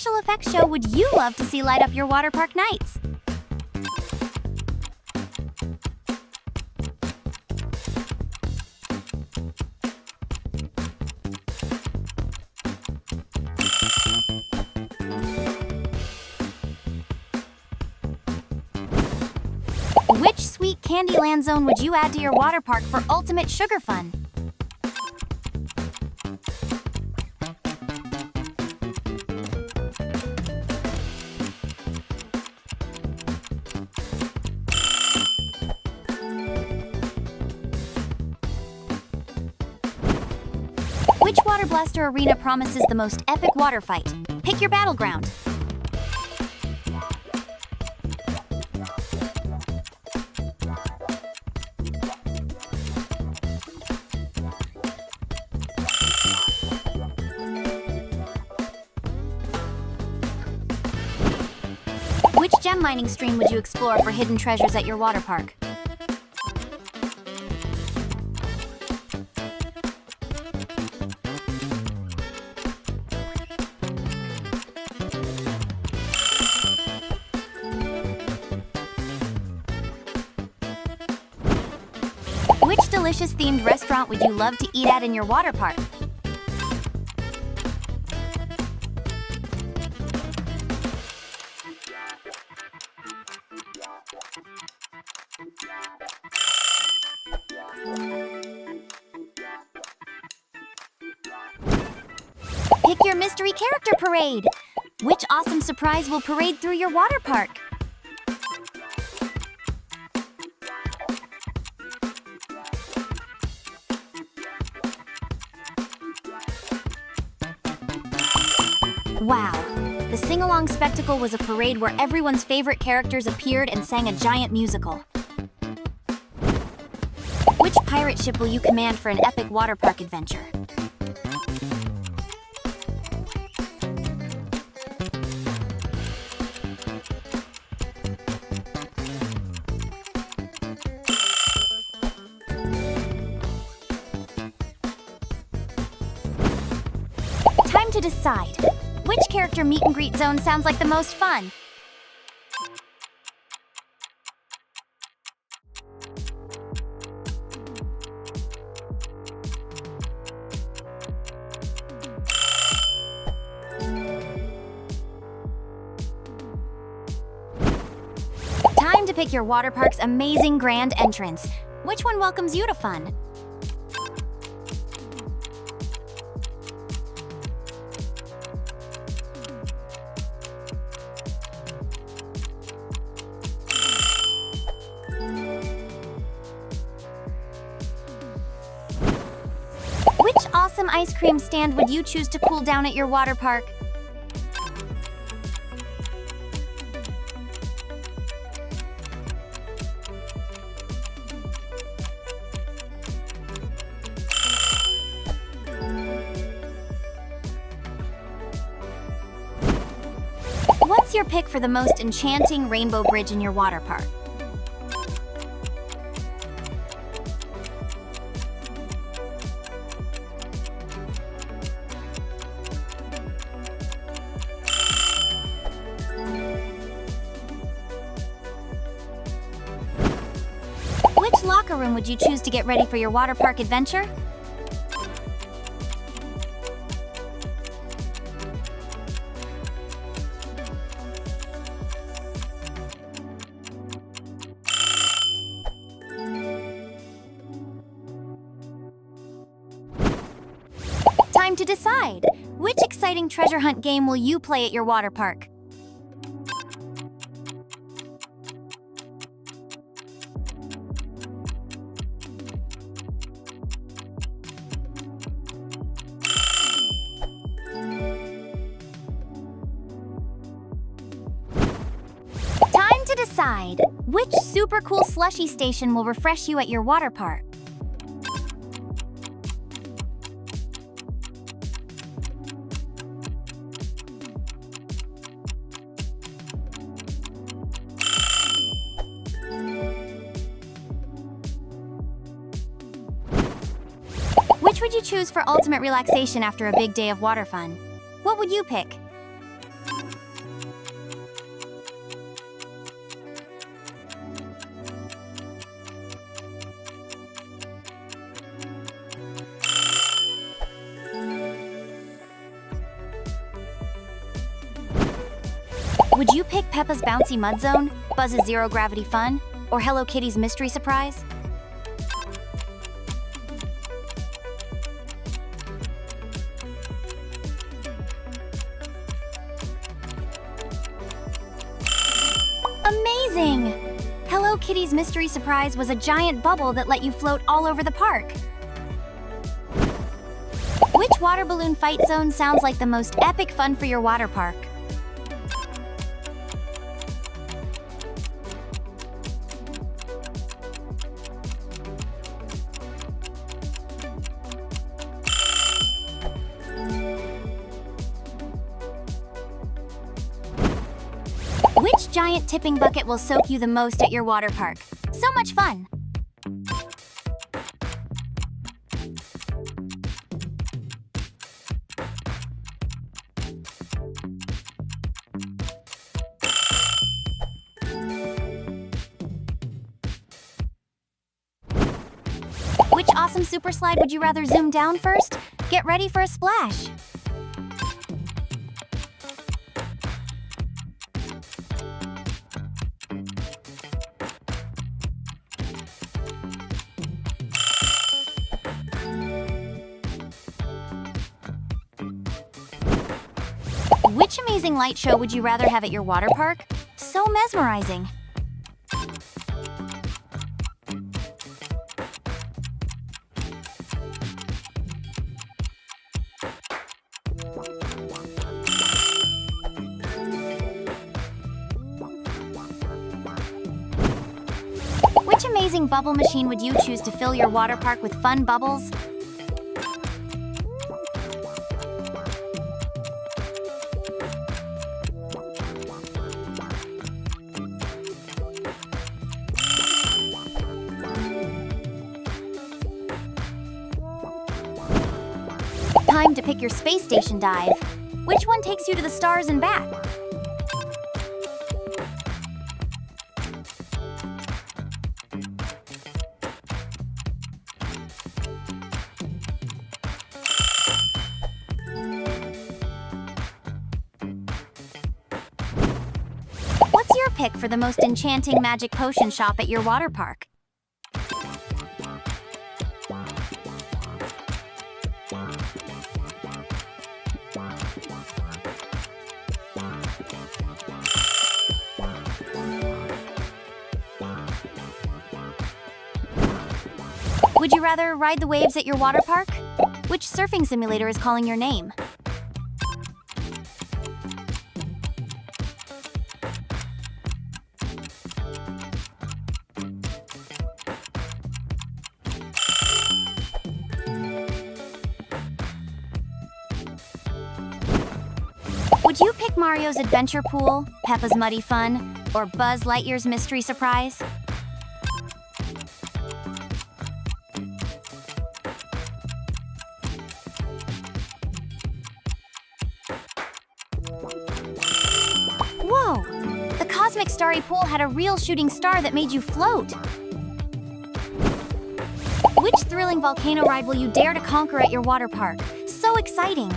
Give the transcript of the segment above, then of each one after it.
special effects show would you love to see light up your water park nights? Which sweet Candyland zone would you add to your water park for ultimate sugar fun? Which Water Blaster arena promises the most epic water fight? Pick your battleground. Which gem mining stream would you explore for hidden treasures at your water park? Which delicious themed restaurant would you love to eat at in your water park? Pick your mystery character parade! Which awesome surprise will parade through your water park? Wow! The sing-along spectacle was a parade where everyone's favorite characters appeared and sang a giant musical. Which pirate ship will you command for an epic water park adventure? Time to decide. Which character meet and greet zone sounds like the most fun? Time to pick your water park's amazing grand entrance. Which one welcomes you to fun? Which awesome ice cream stand would you choose to cool down at your water park? What's your pick for the most enchanting rainbow bridge in your water park? Which locker room would you choose to get ready for your water park adventure? Time to decide. Which exciting treasure hunt game will you play at your water park? Time to decide. Which super cool slushy station will refresh you at your water park? Which would you choose for ultimate relaxation after a big day of water fun? What would you pick? Would you pick Peppa's Bouncy Mud Zone, Buzz's Zero Gravity Fun, or Hello Kitty's Mystery Surprise? Amazing! Hello Kitty's Mystery Surprise was a giant bubble that let you float all over the park. Which water balloon fight zone sounds like the most epic fun for your water park? Which giant tipping bucket will soak you the most at your water park? So much fun! Which awesome super slide would you rather zoom down first? Get ready for a splash! Which amazing light show would you rather have at your water park? So mesmerizing! Which amazing bubble machine would you choose to fill your water park with fun bubbles? Time to pick your space station dive. Which one takes you to the stars and back? What's your pick for the most enchanting magic potion shop at your water park? Would you rather ride the waves at your water park? Which surfing simulator is calling your name? Would you pick Mario's Adventure Pool, Peppa's Muddy Fun, or Buzz Lightyear's Mystery Surprise? Whoa! The Cosmic Starry Pool had a real shooting star that made you float! Which thrilling volcano ride will you dare to conquer at your water park? So exciting!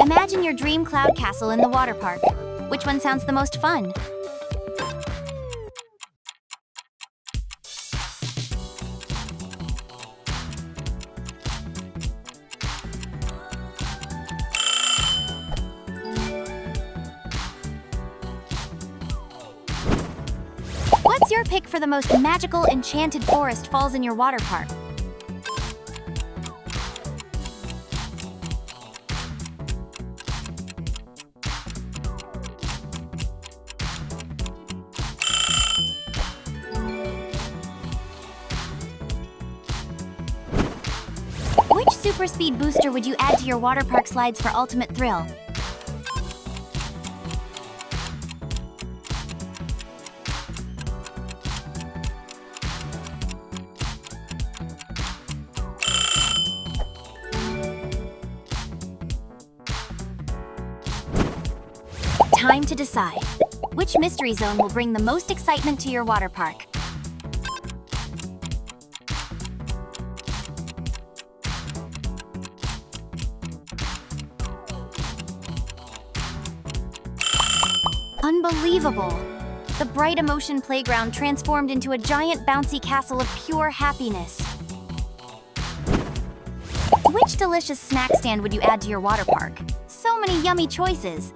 Imagine your dream cloud castle in the water park. Which one sounds the most fun? What's your pick for the most magical enchanted forest falls in your water park? Which super speed booster would you add to your water park slides for ultimate thrill? Time to decide. Which mystery zone will bring the most excitement to your water park? Unbelievable! The bright emotion playground transformed into a giant bouncy castle of pure happiness. Which delicious snack stand would you add to your water park? So many yummy choices!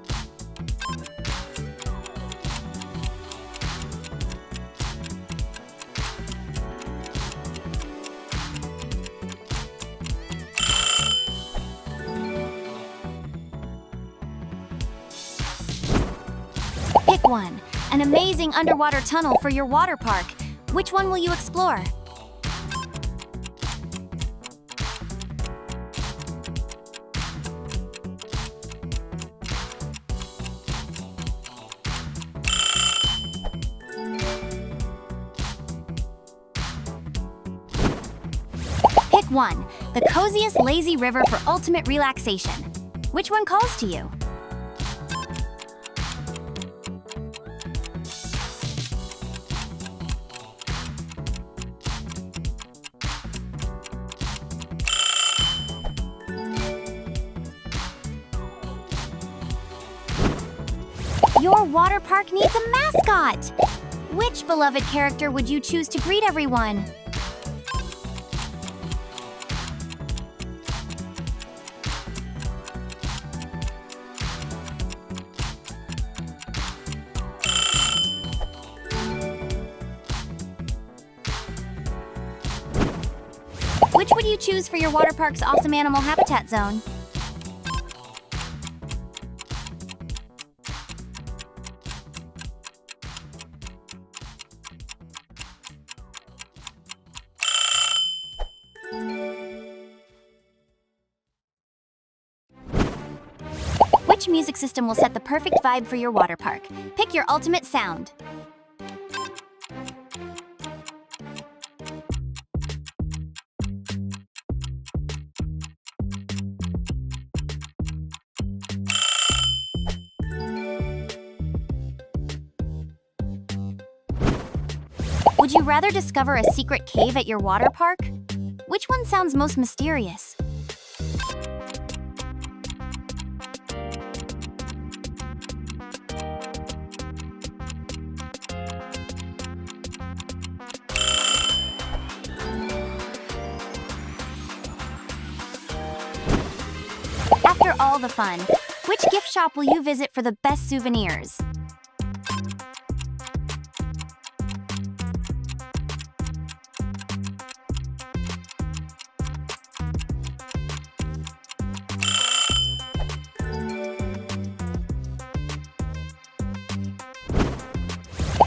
Pick one. An amazing underwater tunnel for your water park. Which one will you explore? Pick one. The coziest lazy river for ultimate relaxation. Which one calls to you? Your water park needs a mascot! Which beloved character would you choose to greet everyone? Which would you choose for your water park's awesome animal habitat zone? Which music system will set the perfect vibe for your water park? Pick your ultimate sound. Would you rather discover a secret cave at your water park? Which one sounds most mysterious? After all the fun, which gift shop will you visit for the best souvenirs?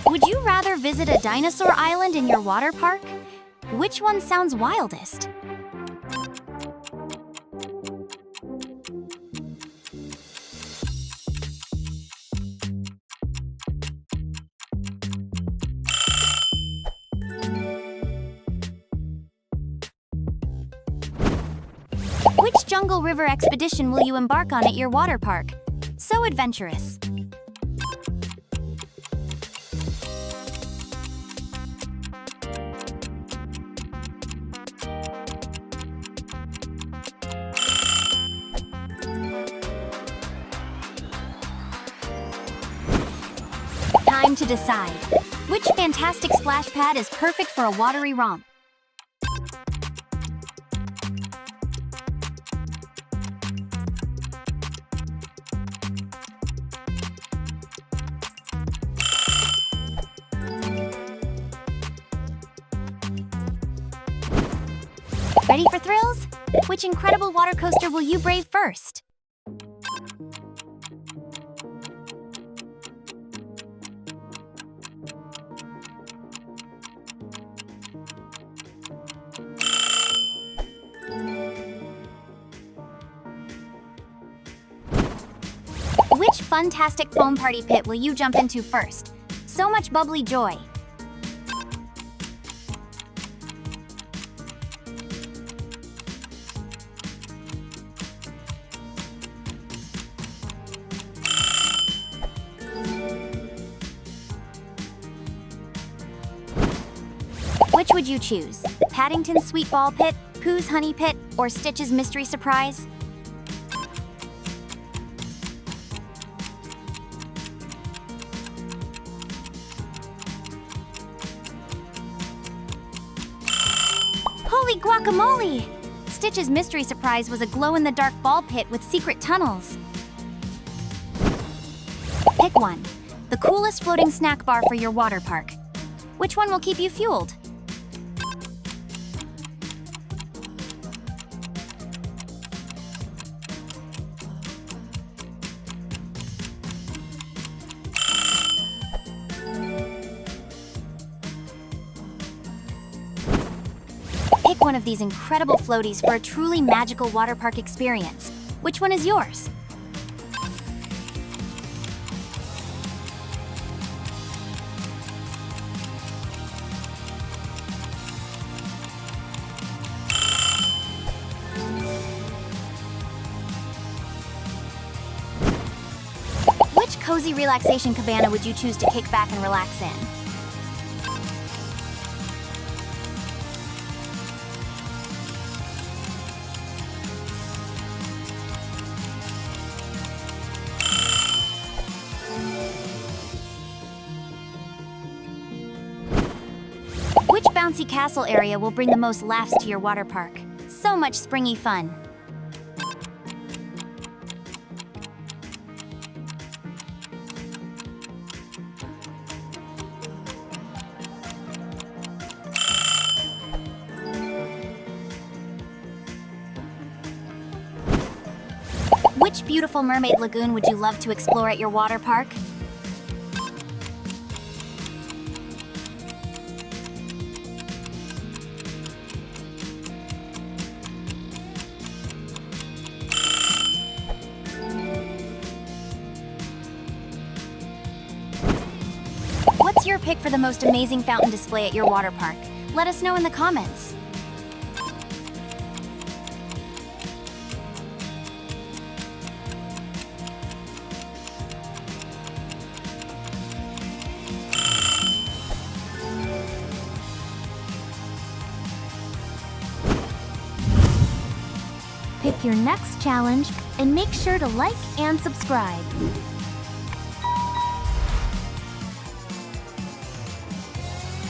Would you rather visit a dinosaur island in your water park? Which one sounds wildest? Which jungle river expedition will you embark on at your water park? So adventurous. Time to decide. Which fantastic splash pad is perfect for a watery romp? Ready for thrills? Which incredible water coaster will you brave first? Which funtastic foam party pit will you jump into first? So much bubbly joy. Which would you choose? Paddington's Sweet Ball Pit, Pooh's Honey Pit, or Stitch's Mystery Surprise? Holy guacamole! Stitch's Mystery Surprise was a glow-in-the-dark ball pit with secret tunnels. Pick one. The coolest floating snack bar for your water park. Which one will keep you fueled? Pick one of these incredible floaties for a truly magical water park experience. Which one is yours? Which cozy relaxation cabana would you choose to kick back and relax in? Which bouncy castle area will bring the most laughs to your water park? So much springy fun. Which beautiful mermaid lagoon would you love to explore at your water park? What's your pick for the most amazing fountain display at your water park? Let us know in the comments. Pick your next challenge and make sure to like and subscribe.